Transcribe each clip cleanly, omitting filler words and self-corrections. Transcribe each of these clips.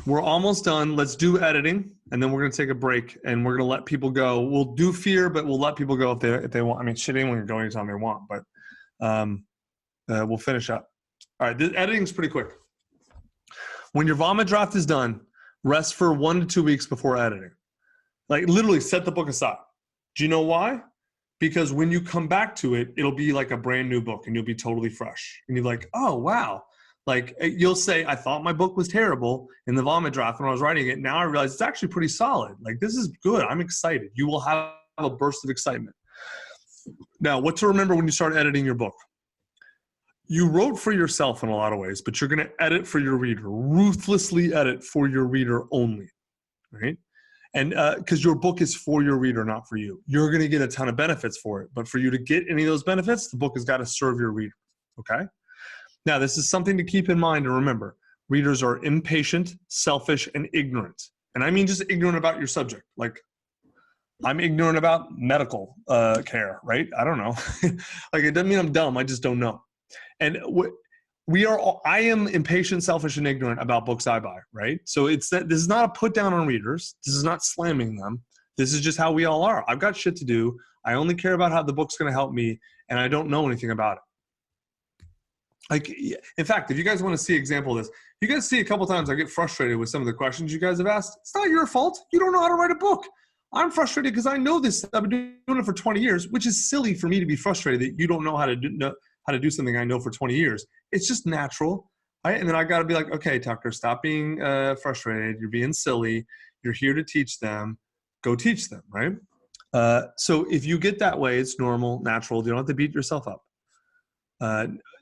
We're almost done. Let's do editing, and then we're going to take a break, and we're going to let people go. We'll do fear, but we'll let people go if they want. I mean, shit, anyone can go anytime they want, but we'll finish up. All right, the editing's pretty quick. When your vomit draft is done, rest for 1 to 2 weeks before editing. Like literally set the book aside. Do you know why? Because when you come back to it, it'll be like a brand new book and you'll be totally fresh. And you're like, oh, wow. Like you'll say, I thought my book was terrible in the vomit draft when I was writing it. Now I realize it's actually pretty solid. Like this is good. I'm excited. You will have a burst of excitement. Now, what to remember when you start editing your book. You wrote for yourself in a lot of ways, but you're going to edit for your reader, ruthlessly edit for your reader only, right? And because your book is for your reader, not for you. You're going to get a ton of benefits for it. But for you to get any of those benefits, the book has got to serve your reader, okay? Now, this is something to keep in mind and remember. Readers are impatient, selfish, and ignorant. And I mean just ignorant about your subject. Like, I'm ignorant about medical care, right? I don't know. Like, it doesn't mean I'm dumb. I just don't know. And I am impatient, selfish, and ignorant about books I buy, right? So this is not a put down on readers. This is not slamming them. This is just how we all are. I've got shit to do. I only care about how the book's going to help me, and I don't know anything about it. Like, in fact, if you guys want to see an example of this, you guys see a couple times I get frustrated with some of the questions you guys have asked. It's not your fault. You don't know how to write a book. I'm frustrated because I know this. I've been doing it for 20 years, which is silly for me to be frustrated that you don't know how to do something I know for 20 years. It's just natural, right? And then I got to be like, okay, Tucker, stop being frustrated. You're being silly. You're here to teach them. Go teach them, right? So if you get that way, it's normal, natural. You don't have to beat yourself up.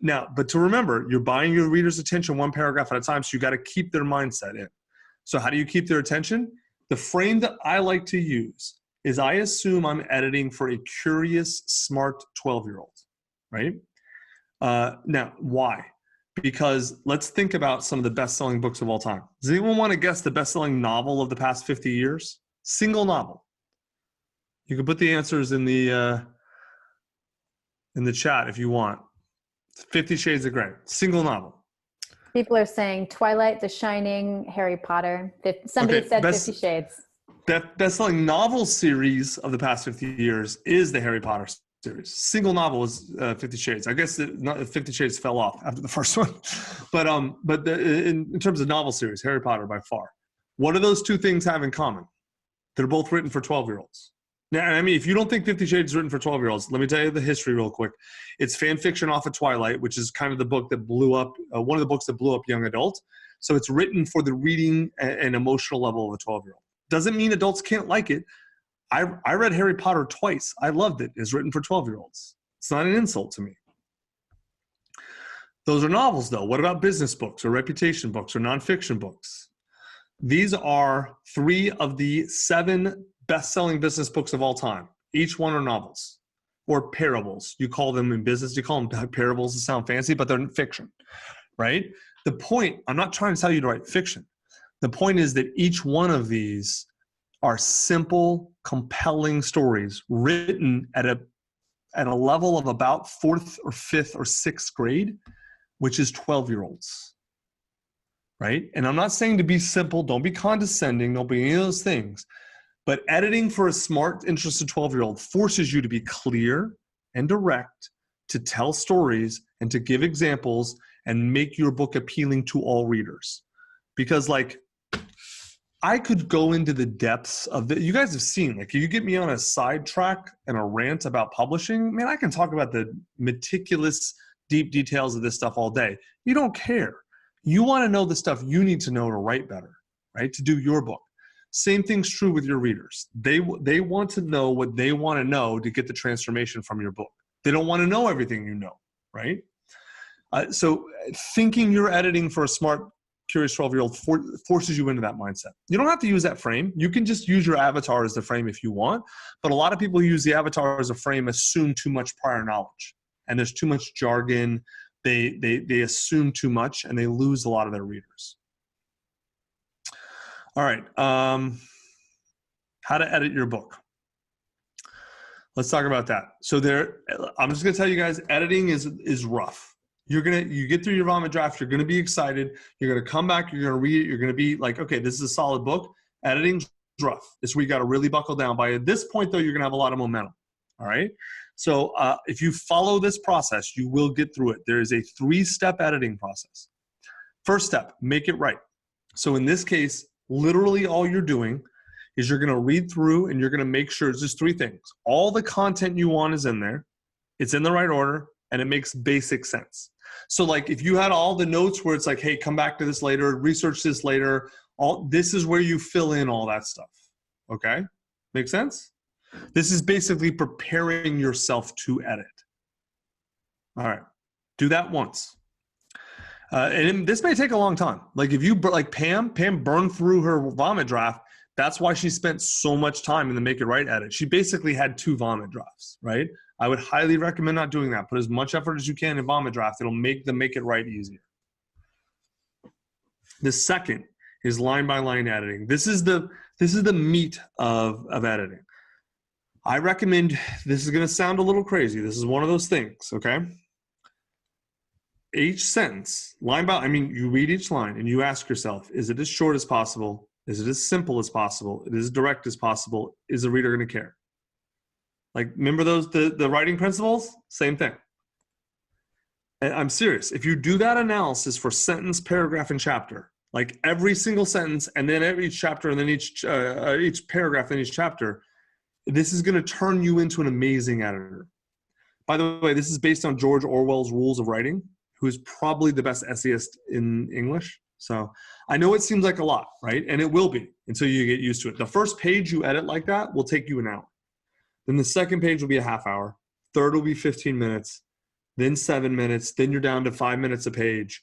Now, but to remember, you're buying your reader's attention one paragraph at a time, so you got to keep their mindset in. So how do you keep their attention? The frame that I like to use is I assume I'm editing for a curious, smart 12-year-old, right? Now, why? Because let's think about some of the best-selling books of all time. Does anyone want to guess the best-selling novel of the past 50 years? Single novel. You can put the answers in the chat if you want. 50 Shades of Grey. Single novel. People are saying Twilight, The Shining, Harry Potter. Somebody said 50 Shades. Best-selling novel series of the past 50 years is the Harry Potter series. Single novel is 50 Shades. I guess 50 Shades fell off after the first one. But in terms of novel series, Harry Potter by far. What do those two things have in common? They're both written for 12-year-olds. Now, I mean, if you don't think 50 Shades is written for 12-year-olds, let me tell you the history real quick. It's fan fiction off of Twilight, which is kind of the book that blew up, one of the books that blew up young adult. So it's written for the reading and emotional level of a 12-year-old. Doesn't mean adults can't like it. I read Harry Potter twice. I loved it. It's written for 12-year-olds. It's not an insult to me. Those are novels, though. What about business books or reputation books or nonfiction books? These are 3 of the 7 best-selling business books of all time. Each one are novels or parables. You call them in business, you call them parables to sound fancy, but they're fiction, right? The point, I'm not trying to tell you to write fiction. The point is that each one of these are simple, compelling stories written at a level of about 4th or 5th or 6th grade, which is 12-year-olds, right? And I'm not saying to be simple, don't be condescending, don't be any of those things. But editing for a smart, interested 12-year-old forces you to be clear and direct, to tell stories and to give examples and make your book appealing to all readers. Because like, I could go into the depths of you guys have seen, like if you get me on a sidetrack and a rant about publishing, man, I can talk about the meticulous, deep details of this stuff all day. You don't care. You want to know the stuff you need to know to write better, right? To do your book. Same thing's true with your readers. They want to know what they want to know to get the transformation from your book. They don't want to know everything you know, right? So thinking you're editing for a smart, curious 12-year-old forces you into that mindset. You don't have to use that frame. You can just use your avatar as the frame if you want. But a lot of people who use the avatar as a frame assume too much prior knowledge. And there's too much jargon. They assume too much, and they lose a lot of their readers. All right, how to edit your book. Let's talk about that. So I'm just gonna tell you guys, editing is rough. You get through your vomit draft, you're gonna be excited, you're gonna come back, you're gonna read it, you're gonna be like, okay, this is a solid book. Editing's rough. This is where you gotta really buckle down. By this point though, you're gonna have a lot of momentum. All right. So if you follow this process, you will get through it. There is a 3-step editing process. First step, make it right. So in this case, literally all you're doing is you're gonna read through and you're gonna make sure it's just 3 things. All the content you want is in there, it's in the right order, and it makes basic sense. So like if you had all the notes where it's like, hey, come back to this later, research this later, this is where you fill in all that stuff, okay? Make sense? This is basically preparing yourself to edit. All right, do that once. And this may take a long time. Like if you, like Pam burned through her vomit draft. That's why she spent so much time in the Make It Right edit. She basically had 2 vomit drafts, right? I would highly recommend not doing that. Put as much effort as you can in vomit draft. It'll make the Make It Right easier. The second is line by line editing. This is the meat of editing. I recommend, this is going to sound a little crazy. This is one of those things, okay? Each sentence, line by, you read each line and you ask yourself, is it as short as possible? Is it as simple as possible? Is it as direct as possible? Is the reader going to care? Like, remember those, the writing principles? Same thing. And I'm serious. If you do that analysis for sentence, paragraph, and chapter, like every single sentence, and then each chapter, and then each paragraph, and each chapter, this is going to turn you into an amazing editor. By the way, this is based on George Orwell's Rules of Writing, who is probably the best essayist in English. So I know it seems like a lot, right? And it will be until you get used to it. The first page you edit like that will take you an hour. Then the second page will be a half hour. Third will be 15 minutes, then 7 minutes. Then you're down to 5 minutes a page.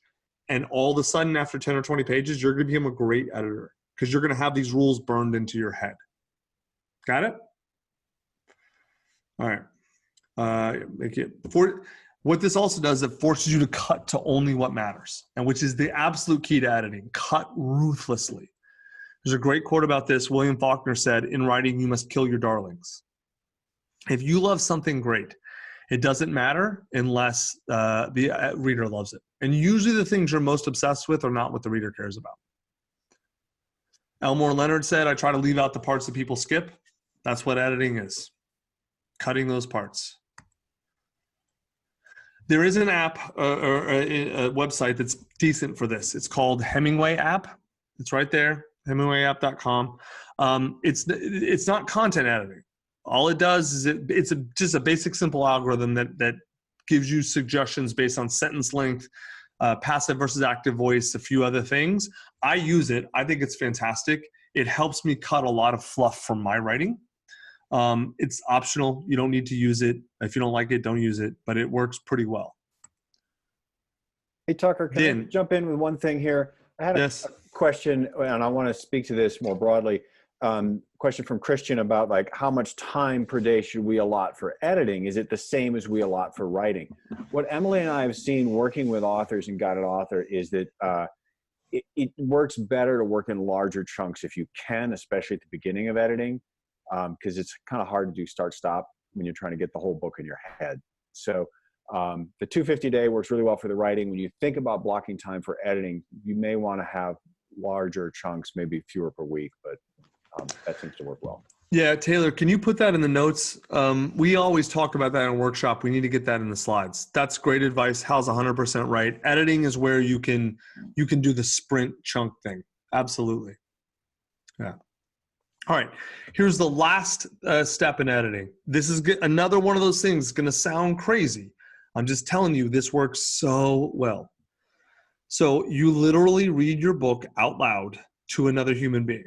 And all of a sudden, after 10 or 20 pages, you're going to become a great editor because you're going to have these rules burned into your head. Got it? All right. What this also does, it forces you to cut to only what matters, and which is the absolute key to editing. Cut ruthlessly. There's a great quote about this. William Faulkner said, in writing, you must kill your darlings. If you love something great, it doesn't matter unless the reader loves it. And usually the things you're most obsessed with are not what the reader cares about. Elmore Leonard said, I try to leave out the parts that people skip. That's what editing is. Cutting those parts. There is an app or a website that's decent for this. It's called Hemingway app. It's right there, hemingwayapp.com. It's not content editing. All it does is it's just a basic, simple algorithm that gives you suggestions based on sentence length, passive versus active voice, a few other things. I use it. I think it's fantastic. It helps me cut a lot of fluff from my writing. It's optional. You don't need to use it. If you don't like it, don't use it, but it works pretty well. Hey, Tucker, can I jump in with one thing here? I had a question, and I want to speak to this more broadly. Question from Christian about like how much time per day should we allot for editing? Is it the same as we allot for writing? What Emily and I have seen working with authors and guided author is that it works better to work in larger chunks if you can, especially at the beginning of editing, because it's kind of hard to do start-stop when you're trying to get the whole book in your head. So the 250 day works really well for the writing. When you think about blocking time for editing, you may want to have larger chunks, maybe fewer per week, but that seems to work well. Yeah, Taylor, can you put that in the notes? We always talk about that in a workshop. We need to get that in the slides. That's great advice. Hal's 100% right. Editing is where you can do the sprint chunk thing. Absolutely. Yeah. All right. Here's the last step in editing. This is another one of those things that's going to sound crazy. I'm just telling you, this works so well. So you literally read your book out loud to another human being.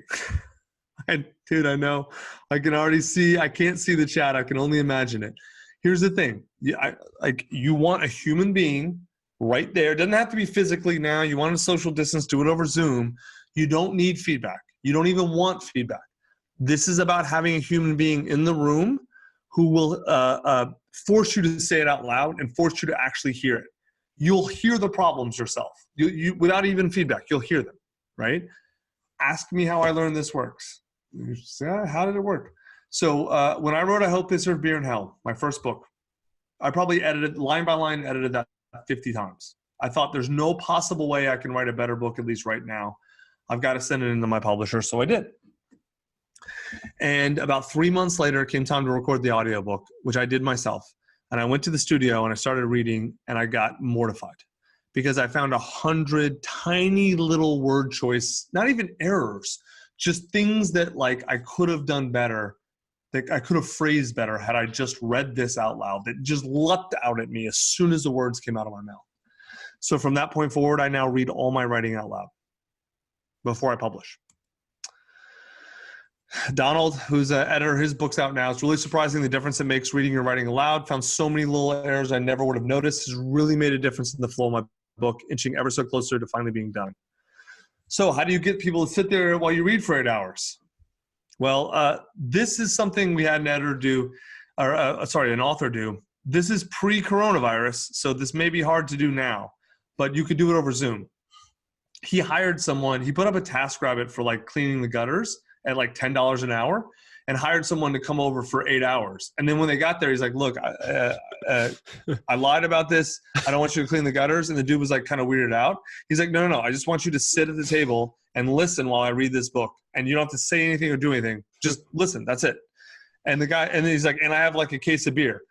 Dude, I know. I can already see. I can't see the chat. I can only imagine it. Here's the thing. You want a human being right there. It doesn't have to be physically now. You want a social distance. Do it over Zoom. You don't need feedback. You don't even want feedback. This is about having a human being in the room who will force you to say it out loud and force you to actually hear it. You'll hear the problems yourself. You without even feedback, you'll hear them, right? Ask me how I learned this works. You say, how did it work? So when I wrote I Hope They Serve Beer in Hell, my first book, I probably edited, line by line, edited that 50 times. I thought there's no possible way I can write a better book, at least right now. I've got to send it into my publisher. So I did. And about 3 months later, it came time to record the audiobook, which I did myself. And I went to the studio and I started reading, and I got mortified because I found 100 tiny little word choice, not even errors, just things that like I could have done better, that I could have phrased better had I just read this out loud, that just leapt out at me as soon as the words came out of my mouth. So from that point forward, I now read all my writing out loud before I publish. Donald, who's an editor, his book's out now. It's really surprising the difference it makes reading and writing aloud. Found so many little errors I never would have noticed. Has really made a difference in the flow of my book, inching ever so closer to finally being done. So how do you get people to sit there while you read for 8 hours? Well, this is something we had an editor do, or an author do. This is pre-coronavirus, so this may be hard to do now, but you could do it over Zoom. He hired someone, he put up a TaskRabbit for like cleaning the gutters at like $10 an hour, and hired someone to come over for 8 hours. And then when they got there, he's like, look, I lied about this. I don't want you to clean the gutters. And the dude was like kind of weirded out. He's like, no. I just want you to sit at the table and listen while I read this book. And you don't have to say anything or do anything. Just listen. That's it. And the guy, and then he's like, and I have like a case of beer.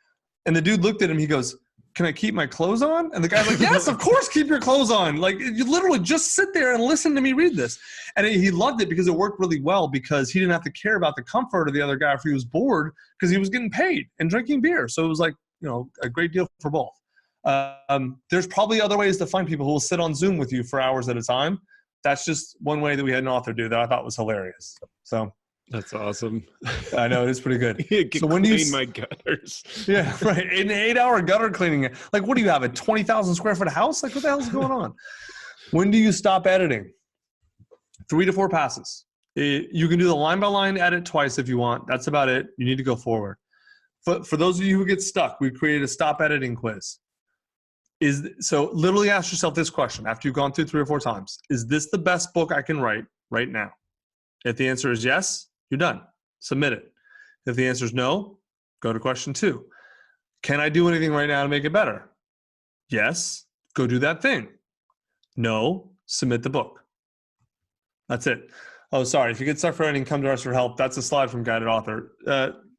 And the dude looked at him. He goes, can I keep my clothes on? And the guy's like, yes, of course, keep your clothes on. Like, you literally just sit there and listen to me read this. And he loved it because it worked really well, because he didn't have to care about the comfort of the other guy if he was bored, because he was getting paid and drinking beer. So it was like, a great deal for both. There's probably other ways to find people who will sit on Zoom with you for hours at a time. That's just one way that we had an author do that I thought was hilarious. So that's awesome. I know, it is pretty good. So when do you clean my gutters? Yeah, right. An 8-hour gutter cleaning. Like, what do you have? A 20,000 square foot house? Like, what the hell is going on? When do you stop editing? 3 to 4 passes. You can do the line by line edit twice if you want. That's about it. You need to go forward. For those of you who get stuck, we created a stop editing quiz. So literally ask yourself this question after you've gone through 3 or 4 times. Is this the best book I can write right now? If the answer is yes, you're done. Submit it. If the answer is no, go to question 2. Can I do anything right now to make it better? Yes, go do that thing. No, submit the book. That's it. Oh, sorry. If you get stuck for writing, come to us for help. That's a slide from Guided Author.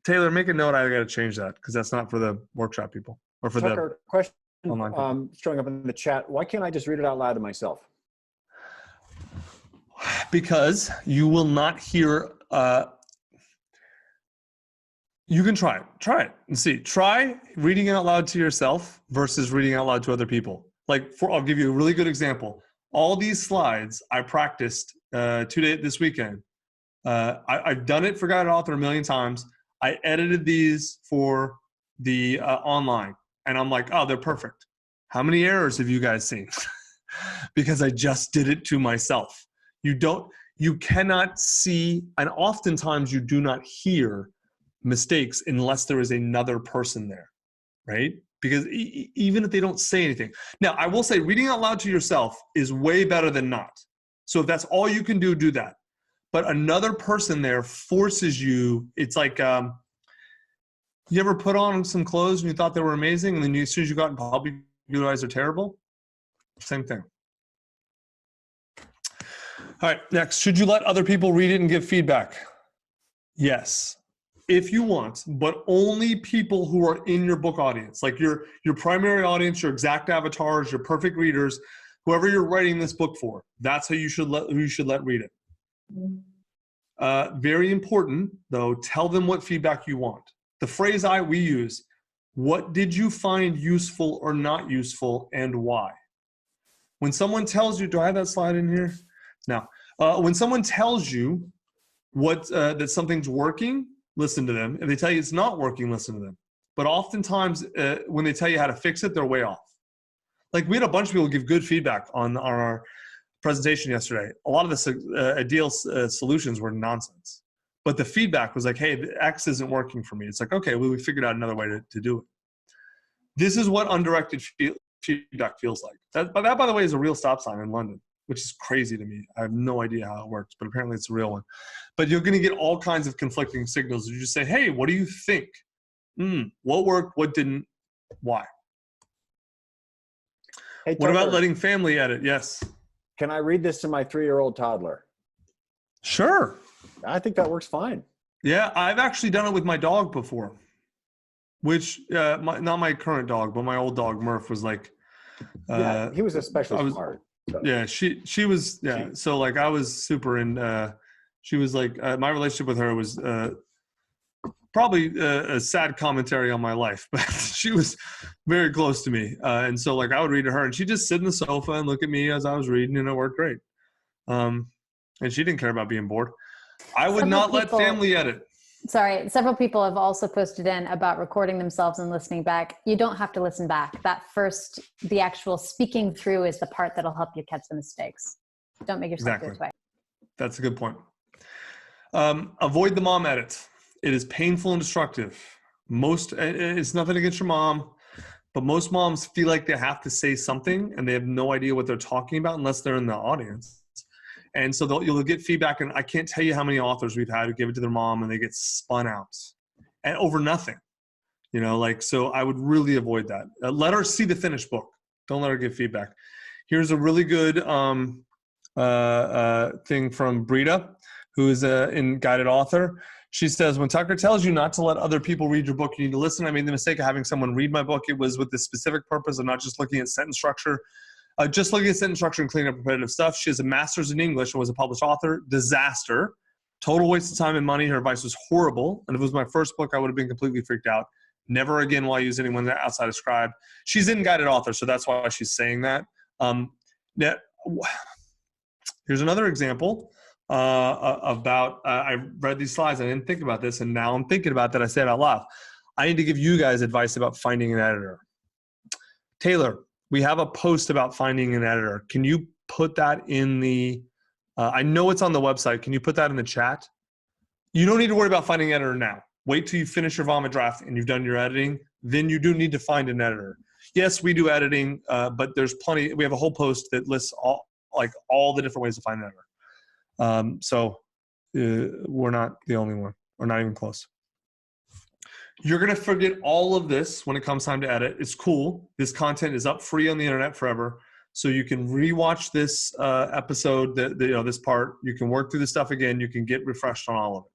Taylor, make a note. I got to change that because that's not for the workshop people or for Tucker, the question online people. Showing up in the chat. Why can't I just read it out loud to myself? Because you will not hear. You can try it and see. Try reading it out loud to yourself versus reading out loud to other people. I'll give you a really good example. All these slides I practiced this weekend. I've done it for Guided Author a million times. I edited these for the online, and I'm like, oh, they're perfect. How many errors have you guys seen? Because I just did it to myself. You cannot see, and oftentimes you do not hear mistakes unless there is another person there, right? Because even if they don't say anything. Now, I will say reading out loud to yourself is way better than not. So if that's all you can do, do that. But another person there forces you. It's like, you ever put on some clothes and you thought they were amazing, and then as soon as you got in public, you realize they're terrible? Same thing. All right, next. Should you let other people read it and give feedback? Yes, if you want, but only people who are in your book audience, like your primary audience, your exact avatars, your perfect readers, whoever you're writing this book for. That's who you should let read it. Very important, though, tell them what feedback you want. The phrase we use, what did you find useful or not useful, and why? When someone tells you, do I have that slide in here? No. When someone tells you that something's working, listen to them. If they tell you it's not working, listen to them. But oftentimes, when they tell you how to fix it, they're way off. Like, we had a bunch of people give good feedback on our presentation yesterday. A lot of the ideal solutions were nonsense. But the feedback was like, hey, the X isn't working for me. It's like, okay, well, we figured out another way to do it. This is what undirected feedback feels like. That, by the way, is a real stop sign in London, which is crazy to me. I have no idea how it works, but apparently it's a real one. But you're going to get all kinds of conflicting signals. You just say, hey, what do you think? What worked? What didn't? Why? Hey, what about letting family edit? Yes. Can I read this to my 3-year-old toddler? Sure. I think that works fine. Yeah, I've actually done it with my dog before, which not my current dog, but my old dog Murph was like. He was especially smart. So. Yeah, she was. Yeah, so like I was super in. She was like my relationship with her was probably a sad commentary on my life, but she was very close to me, and so like I would read to her, and she'd just sit in the sofa and look at me as I was reading, and it worked great. And she didn't care about being bored. I would not let family edit. Sorry, several people have also posted in about recording themselves and listening back. You don't have to listen back. That first, the actual speaking through is the part that'll help you catch the mistakes. Don't make yourself do it twice. That's a good point. Avoid the mom edit. It is painful and destructive. It's nothing against your mom, but most moms feel like they have to say something and they have no idea what they're talking about unless they're in the audience. And so you'll get feedback, and I can't tell you how many authors we've had who give it to their mom and they get spun out and over nothing, so I would really avoid that. Let her see the finished book. Don't let her give feedback. Here's a really good thing from Brita, who is in Guided Author. She says, when Tucker tells you not to let other people read your book, you need to listen. I made the mistake of having someone read my book. It was with the specific purpose of not just looking at sentence structure. Just looking at sentence structure and cleaning up repetitive stuff. She has a master's in English and was a published author. Disaster. Total waste of time and money. Her advice was horrible. And if it was my first book, I would have been completely freaked out. Never again will I use anyone outside of Scribe. She's in Guided Author, so that's why she's saying that. Here's another example about, I read these slides. I didn't think about this, and now I'm thinking about that. I said it out loud. I need to give you guys advice about finding an editor. Taylor, we have a post about finding an editor. Can you put that in the, I know it's on the website. Can you put that in the chat? You don't need to worry about finding an editor now. Wait till you finish your vomit draft and you've done your editing. Then you do need to find an editor. Yes, we do editing, but there's plenty. We have a whole post that lists all the different ways to find an editor. So we're not the only one. We're not even close. You're going to forget all of this when it comes time to edit. It's cool. This content is up free on the internet forever. So you can rewatch this episode, this part. You can work through the stuff again. You can get refreshed on all of it.